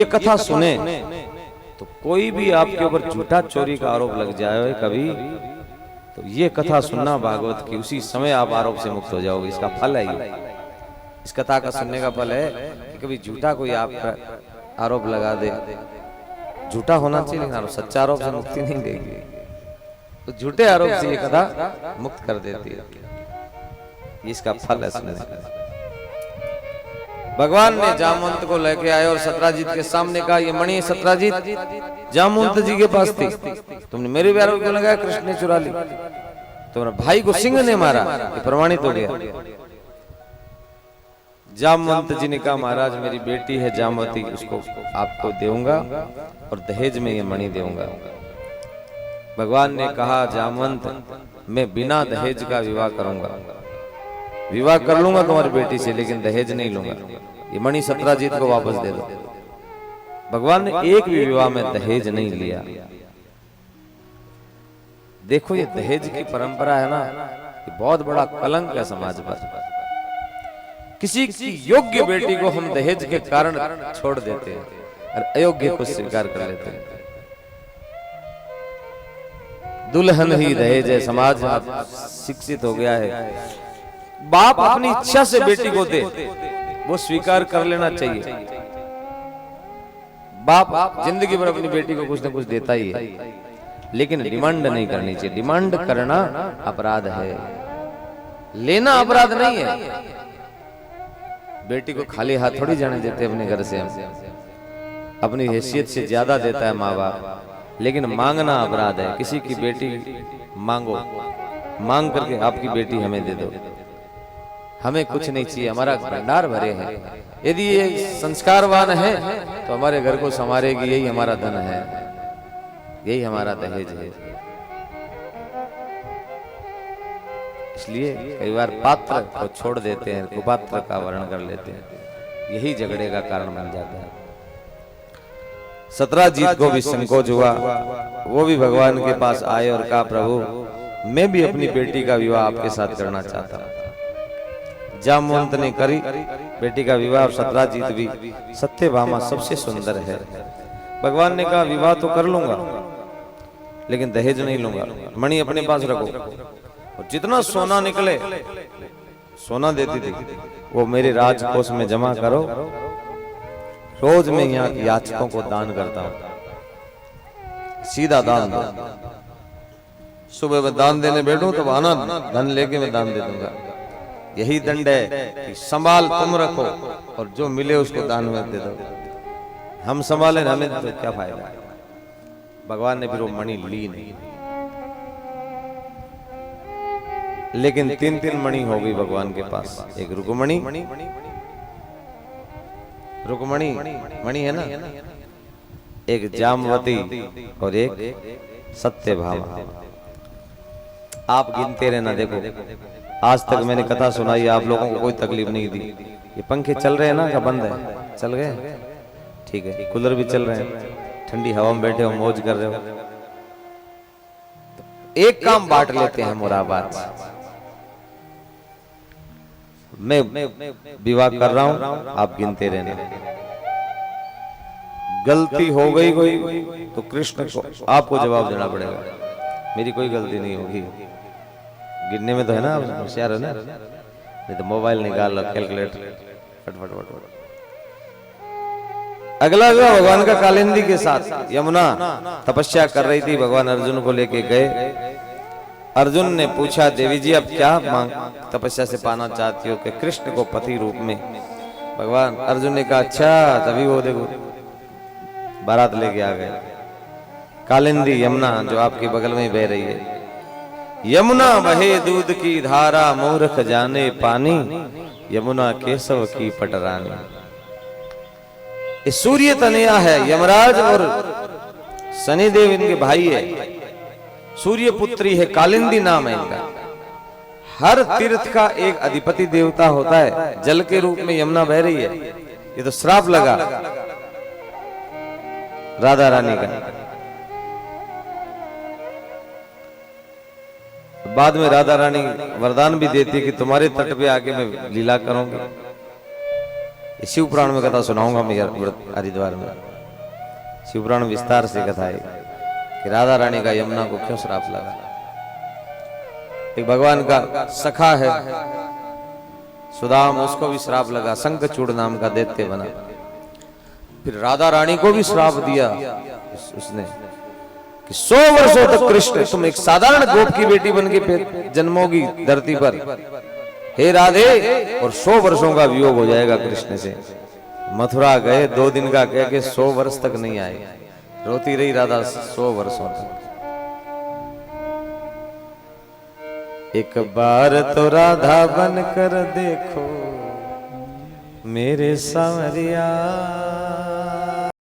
ये कथा सुने तो कोई भी आपके ऊपर झूठा चोरी का आरोप लग जाए कभी, तो ये कथा सुनना भागवत की, उसी समय आप आरोप से मुक्त हो जाओगे। इसका फल है ये, इस कथा का सुनने का फल है कि कभी झूठा कोई आपका आरोप लगा दे, झूठा होना चाहिए लेकिन सच्चा आरोप से मुक्ति नहीं देगी, तो झूठे आरोप से ये कथा मुक्त कर देती है। इसका फल है सुनने का। भगवान ने जामवंत को लेके आए और सत्राजित के सामने कहा, ये मणि सत्राजित जामवंत जी के पास थी, तुमने मेरे प्यारों को लगाया, कृष्ण ने चुरा ली, तुम्हारा भाई को सिंह ने मारा, ये प्रमाणित हो गया। जामवंत जी ने कहा, महाराज मेरी बेटी है जामवती, उसको आपको दूंगा और दहेज में ये मणि दूंगा। भगवान ने कहा, जामवंत मैं बिना दहेज का विवाह करूंगा, विवाह कर लूंगा तुम्हारी बेटी से, लेकिन दहेज नहीं लूंगा, ये मणि सत्राजित को वापस दे दो। भगवान ने एक भी विवाह में दहेज नहीं लिया। देखो ये दहेज की परंपरा है ना, ये बहुत बड़ा कलंक है समाज पर। किसी की योग्य बेटी को हम दहेज के कारण छोड़ देते हैं और अयोग्य को स्वीकार कर लेते हैं। दुल्हन ही दहेज है, समाज शिक्षित हो गया है। बाप अपनी इच्छा से बेटी को दे, वो स्वीकार कर लेना चाहिए। बाप जिंदगी भर अपनी बेटी को कुछ न कुछ देता ही है, लेकिन डिमांड नहीं करनी चाहिए। डिमांड करना अपराध है, लेना अपराध नहीं है। बेटी को खाली हाथ थोड़ी जाने देते अपने घर से, अपनी हैसियत से ज्यादा देता है माँ बाप, लेकिन मांगना अपराध है। किसी की बेटी मांगो, मांग करके आपकी बेटी हमें दे दो, हमें कुछ नहीं चाहिए, हमारा भंडार भरे हैं। यदि ये संस्कारवान है तो हमारे घर को संवारेगी, यही हमारा धन है, यही हमारा दहेज है। इसलिए कई बार पात्र को छोड़ देते हैं, कुपात्र का वर्ण कर लेते हैं, यही झगड़े का कारण बन जाता है। सत्राजित को भी संकोच हुआ, वो भी भगवान के पास आए और कहा, प्रभु मैं भी अपनी बेटी का विवाह आपके साथ करना चाहता हूं। जामवंत ने करी बेटी का विवाह, और सत्राजित भी, सत्यभामा सबसे सुंदर है। भगवान ने कहा, विवाह तो कर लूंगा लेकिन दहेज नहीं लूंगा, मणि अपने पास रखो, और जितना सोना निकले, सोना देती थी, वो मेरे राजकोष में जमा करो, रोज मैं यहाँ याचकों को दान करता हूं, सीधा दान दो। सुबह मैं दान देने बैठूं तो आना धन लेके मैं दान दे दूंगा। यही दंड है कि संभाल तुम रखो और जो मिले उसको दान में दे दो। हम संभालें, हमें तो क्या फायदा। भगवान ने फिर वो मणि ली नहीं, लेकिन 3 मणि हो गई भगवान के पास। एक रुक्मणी, रुक्मणी मणि है ना, एक जामवती और एक सत्यभामा। आप गिनते रहना। देखो आज तक मैंने कथा सुनाई, आप लोगों को कोई तकलीफ नहीं दी। ये पंखे चल रहे हैं ना, क्या बंद है? चल गए, ठीक है। कूलर भी चल रहे हैं, ठंडी हवा में बैठे हो, मौज कर रहे हो। तो एक काम बांट लेते हैं मुराबात। मैं विवाह कर रहा हूं, आप गिनते रहना। गलती हो गई कोई तो कृष्ण को आपको जवाब देना पड़ेगा, मेरी कोई गलती नहीं होगी। गिनने में तो है ना, आप होशियार है ना, नहीं तो मोबाइल निकाल लो, कैलकुलेटर, फटफट फटफट। अगला विवाह भगवान का कालिंदी के साथ। यमुना तपस्या कर रही थी, भगवान अर्जुन को लेके गए। अर्जुन ने पूछा, देवी जी आप क्या मांग तपस्या से पाना चाहती हो? कि कृष्ण को पति रूप में। भगवान अर्जुन ने कहा, अच्छा, तभी वो देखो बारात लेके आ गए। कालिंदी यमुना जो आपके बगल में बह रही है। यमुना बहे दूध की धारा, मूर्ख जाने पानी, यमुना केशव की पटरानी। ये सूर्य तनया है, यमराज और शनिदेव इनके भाई है। सूर्य पुत्री है, कालिंदी नाम है इनका। हर तीर्थ का एक अधिपति देवता होता है, जल के रूप में यमुना बह रही है। ये तो श्राप लगा राधा रानी का। बाद में राधा रानी वरदान भी देती कि तुम्हारे तट पे आके मैं लीला करूंगी। शिव पुराण में कथा सुनाऊंगा मैं हरिद्वार में। शिवपुराण विस्तार से कथा है कि राधा रानी का यमुना को क्यों श्राप लगा। एक भगवान का सखा है सुदाम, उसको भी श्राप लगा, शंखचूड़ नाम का दैत्य बना। फिर राधा रानी को भी श्राप दिया उसने कि 100 वर्षों तक कृष्ण, तुम एक साधारण गोप की बेटी बन के जन्मोगी धरती पर, हे राधे, और 100 वर्षों का वियोग हो जाएगा कृष्ण से। मथुरा गए, 2 दिन का कह के 100 वर्ष तक नहीं आए, रोती रही राधा 100 वर्षों तक। एक बार तो राधा बन कर देखो मेरे सांवरिया,